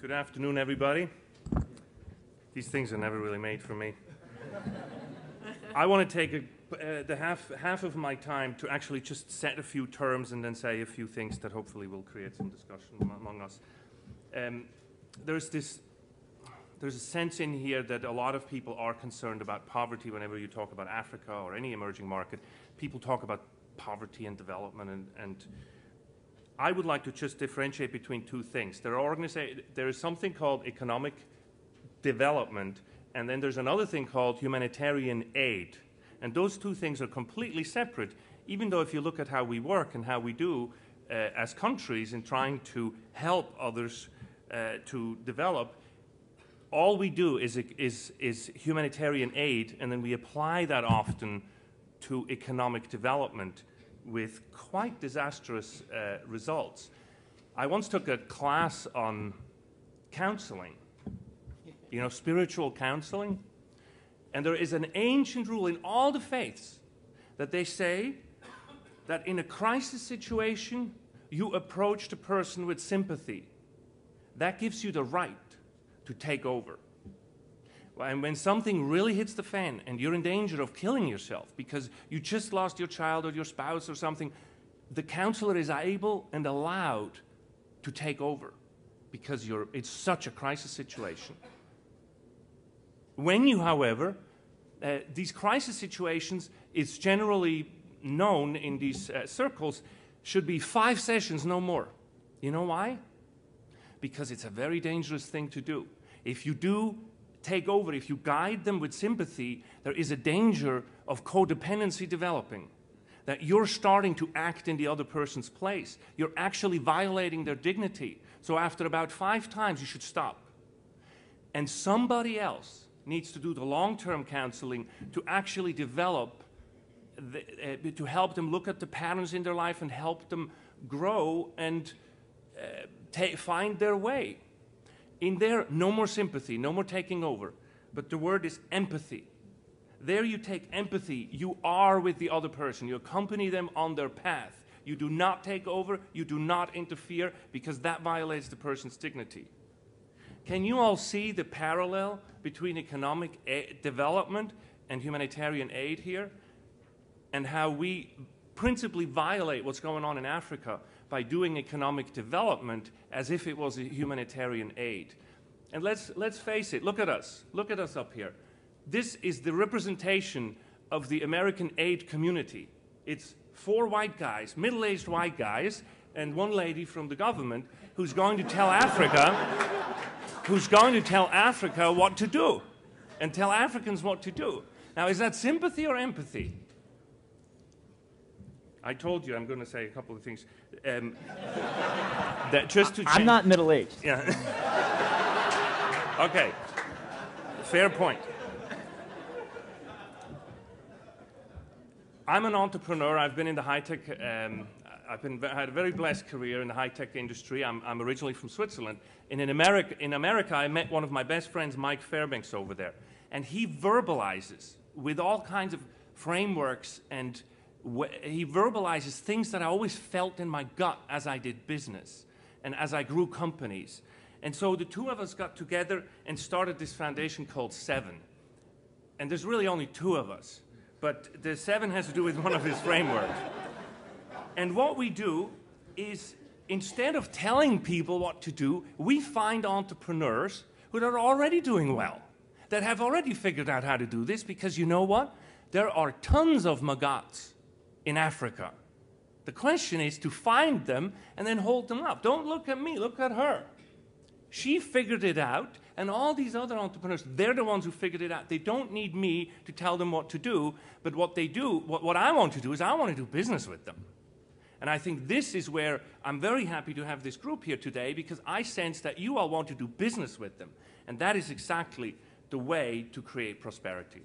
Good afternoon, everybody. These things are never really made for me. I want to take the half of my time to actually just set a few terms and then say a few things that hopefully will create some discussion among us. There's a sense in here that a lot of people are concerned about poverty whenever you talk about Africa or any emerging market. People talk about poverty and development, and I would like to just differentiate between two things. There is something called economic development, and then there's another thing called humanitarian aid. And those two things are completely separate, even though if you look at how we work and how we do as countries in trying to help others to develop, all we do is humanitarian aid, and then we apply that often to economic development with quite disastrous results. I once took a class on counseling, spiritual counseling, and there is an ancient rule in all the faiths that they say that in a crisis situation, you approach the person with sympathy. That gives you the right to take over. And when something really hits the fan and you're in danger of killing yourself because you just lost your child or your spouse or something, the counselor is able and allowed to take over because it's such a crisis situation. When you, however, these crisis situations, it's generally known in these circles, should be 5 sessions, no more. You know why? Because it's a very dangerous thing to do. If you do take over, if you guide them with sympathy, there is a danger of codependency developing, that you're starting to act in the other person's place. You're actually violating their dignity. So after about 5 times, you should stop. And somebody else needs to do the long-term counseling to actually develop, to help them look at the patterns in their life and help them grow and find their way. In there, no more sympathy, no more taking over, but the word is empathy. There you take empathy. You are with the other person. You accompany them on their path. You do not take over. You do not interfere, because that violates the person's dignity. Can you all see the parallel between economic development and humanitarian aid here, and how we principally violate what's going on in Africa by doing economic development as if it was a humanitarian aid? And let's face it, look at us up here. This is the representation of the American aid community. It's 4 white guys, middle-aged white guys, and 1 lady from the government who's going to tell Africa, what to do, and tell Africans what to do. Now, is that sympathy or empathy? I told you I'm going to say a couple of things. That just to change. I'm not middle-aged. Yeah. Okay. Fair point. I'm an entrepreneur. I've been in the high-tech. I had a very blessed career in the high-tech industry. I'm originally from Switzerland. And in America, I met one of my best friends, Mike Fairbanks, over there. And he verbalizes with all kinds of frameworks, and he verbalizes things that I always felt in my gut as I did business and as I grew companies. And so the two of us got together and started this foundation called Seven. And there's really only 2 of us, but the 7 has to do with one of his frameworks. And what we do is, instead of telling people what to do, we find entrepreneurs who are already doing well, that have already figured out how to do this, because you know what? There are tons of magats in Africa. The question is to find them and then hold them up. Don't look at me, look at her. She figured it out, and all these other entrepreneurs, they're the ones who figured it out. They don't need me to tell them what to do, but what they do, what I want to do is I want to do business with them. And I think this is where I'm very happy to have this group here today, because I sense that you all want to do business with them. And that is exactly the way to create prosperity.